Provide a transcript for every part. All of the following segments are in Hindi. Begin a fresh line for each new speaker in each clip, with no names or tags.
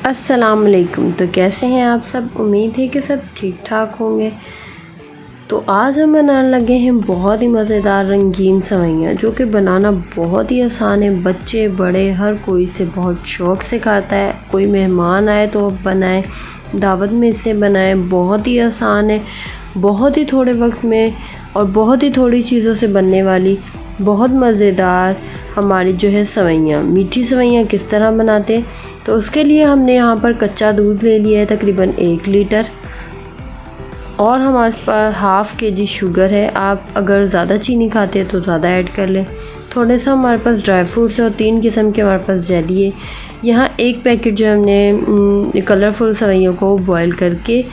अस्सलाम वालेकुम। तो कैसे हैं आप सब? उम्मीद है कि सब ठीक ठाक होंगे। तो आज हम बनाने लगे हैं बहुत ही मज़ेदार रंगीन सेवइयाँ, जो कि बनाना बहुत ही आसान है। बच्चे बड़े हर कोई इसे बहुत शौक़ से खाता है। कोई मेहमान आए तो बनाएं, दावत में इसे बनाएं। बहुत ही आसान है, बहुत ही थोड़े वक्त में और बहुत ही थोड़ी चीज़ों से बनने वाली बहुत मज़ेदार हमारी जो है सेवइयाँ। मीठी सेवइयाँ किस तरह बनाते हैं, तो उसके लिए हमने यहाँ पर कच्चा दूध ले लिया है तकरीबन 1 लीटर, और हमारे पास हाफ़ kg शुगर है। आप अगर ज़्यादा चीनी खाते हैं तो ज़्यादा ऐड कर लें। थोड़े सा हमारे पास ड्राई फ्रूट्स है और 3 किस्म के हमारे पास जेली है। यहाँ 1 पैकेट जो हमने कलरफुल सेवइयों को बॉईल करके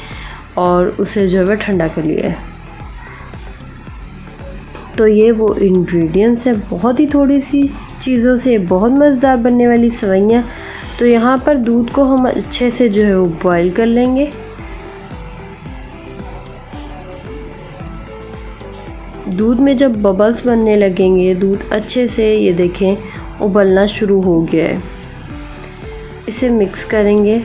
और उसे जो है ठंडा कर लिया है। तो ये वो इंग्रेडिएंट्स है, बहुत ही थोड़ी सी चीज़ों से बहुत मज़ेदार बनने वाली सेवइयाँ। तो यहाँ पर दूध को हम अच्छे से जो है वो बॉईल कर लेंगे। दूध में जब बबल्स बनने लगेंगे, दूध अच्छे से ये देखें उबलना शुरू हो गया है, इसे मिक्स करेंगे।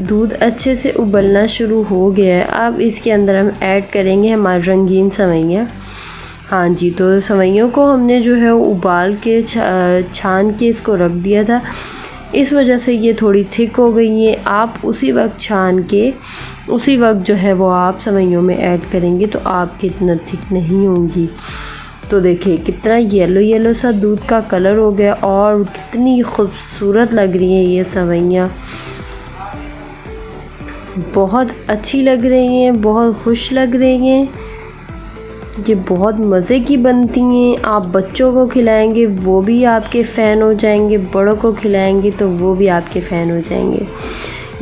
दूध अच्छे से उबलना शुरू हो गया है। अब इसके अंदर हम ऐड करेंगे हमारे रंगीन सेवइयाँ। हाँ जी, तो सेवइयों को हमने जो है उबाल के छान के इसको रख दिया था, इस वजह से ये थोड़ी थिक हो गई है। आप उसी वक्त छान के उसी वक्त जो है वो आप सेवइयों में ऐड करेंगे तो आपकी इतना थिक नहीं होंगी। तो देखिए कितना येलो येलो सा दूध का कलर हो गया और कितनी खूबसूरत लग रही है ये सेवइयाँ। बहुत अच्छी लग रही हैं, बहुत खुश लग रही हैं। ये बहुत मज़े की बनती हैं। आप बच्चों को खिलाएंगे वो भी आपके फ़ैन हो जाएंगे, बड़ों को खिलाएंगे तो वो भी आपके फ़ैन हो जाएंगे।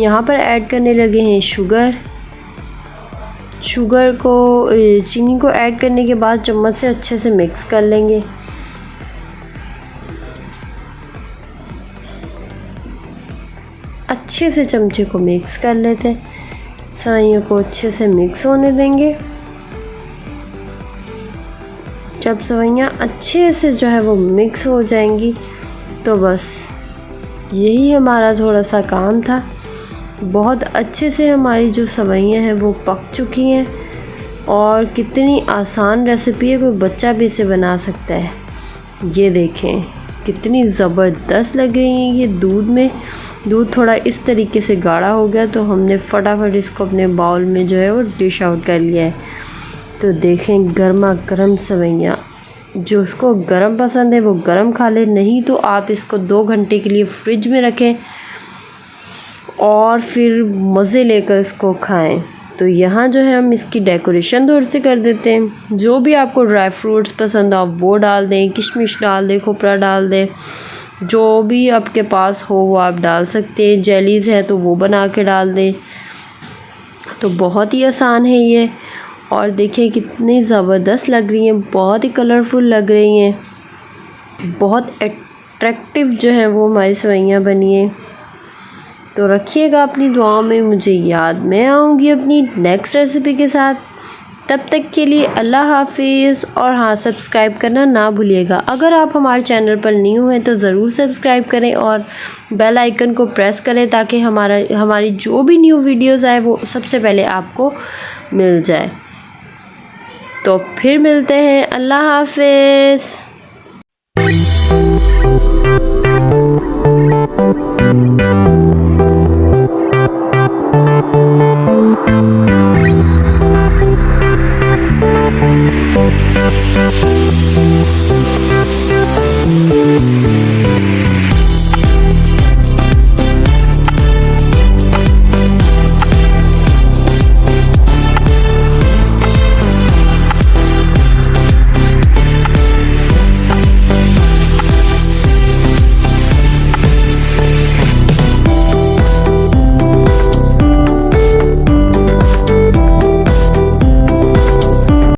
यहाँ पर ऐड करने लगे हैं शुगर को, चीनी को ऐड करने के बाद चम्मच से अच्छे से मिक्स कर लेंगे। अच्छे से चमचे को मिक्स कर लेते हैं, सेवइयों को अच्छे से मिक्स होने देंगे। जब सेवइयाँ अच्छे से जो है वो मिक्स हो जाएंगी तो बस यही हमारा थोड़ा सा काम था। बहुत अच्छे से हमारी जो सेवइयाँ हैं वो पक चुकी हैं और कितनी आसान रेसिपी है, कोई बच्चा भी इसे बना सकता है। ये देखें कितनी ज़बरदस्त लग रही है ये दूध थोड़ा इस तरीके से गाढ़ा हो गया तो हमने फटाफट इसको अपने बाउल में जो है वो डिश आउट कर लिया है। तो देखें गर्मा गर्म सेवइयाँ, जो उसको गरम पसंद है वो गरम खा ले, नहीं तो आप इसको 2 घंटे के लिए फ्रिज में रखें और फिर मज़े लेकर इसको खाएं। तो यहाँ जो है हम इसकी डेकोरेशन थोड़ी सी कर देते हैं। जो भी आपको ड्राई फ्रूट्स पसंद आप वो डाल दें, किशमिश डाल दें, खोपरा डाल दें, जो भी आपके पास हो वो आप डाल सकते हैं। जेलीज़ है तो वो बना के डाल दें। तो बहुत ही आसान है ये, और देखिए कितनी ज़बरदस्त लग रही हैं, बहुत ही कलरफुल लग रही हैं, बहुत अट्रैक्टिव जो है वो हमारी सेवइयाँ बनी हैं। तो रखिएगा अपनी दुआओं में मुझे याद। मैं आऊँगी अपनी नेक्स्ट रेसिपी के साथ। तब तक के लिए अल्लाह हाफिज़। और हाँ, सब्सक्राइब करना ना भूलिएगा। अगर आप हमारे चैनल पर न्यू हैं तो ज़रूर सब्सक्राइब करें और बेल आइकन को प्रेस करें ताकि हमारी जो भी न्यू वीडियोज़ आए वो सबसे पहले आपको मिल जाए। तो फिर मिलते हैं। अल्लाह हाफिज़।